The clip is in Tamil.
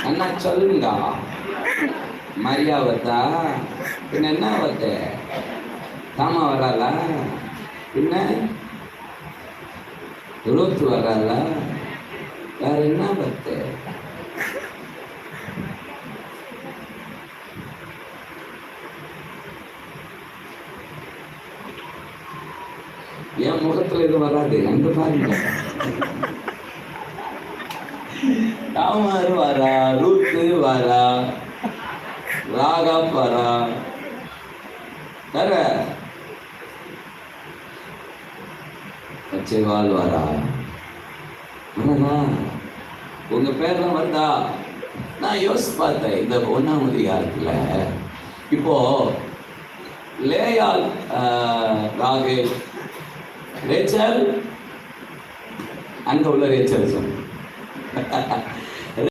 அண்ணா சொல்லுங்க. மரியா வத்தா? பின்ன என்ன வத்த? தாமா வராளா? பின்ன ரூத் வராளா? வேற என்ன வத்த? என் முகத்துல இது வராது, அங்க பாருங்க. தாமார் வரா, ரூத்து வரா, ராகாப் வரா, வேற பச்சைவால் வரா. உங்க பேர்லாம் வருதா? நான் யோசிச்சு பார்த்தேன் இந்த 1ஆம் அதிகாரத்துல. இப்போ லேயால், ராகேல், ரேச்சல், அங்க உள்ள ரேச்சல் சொன்ன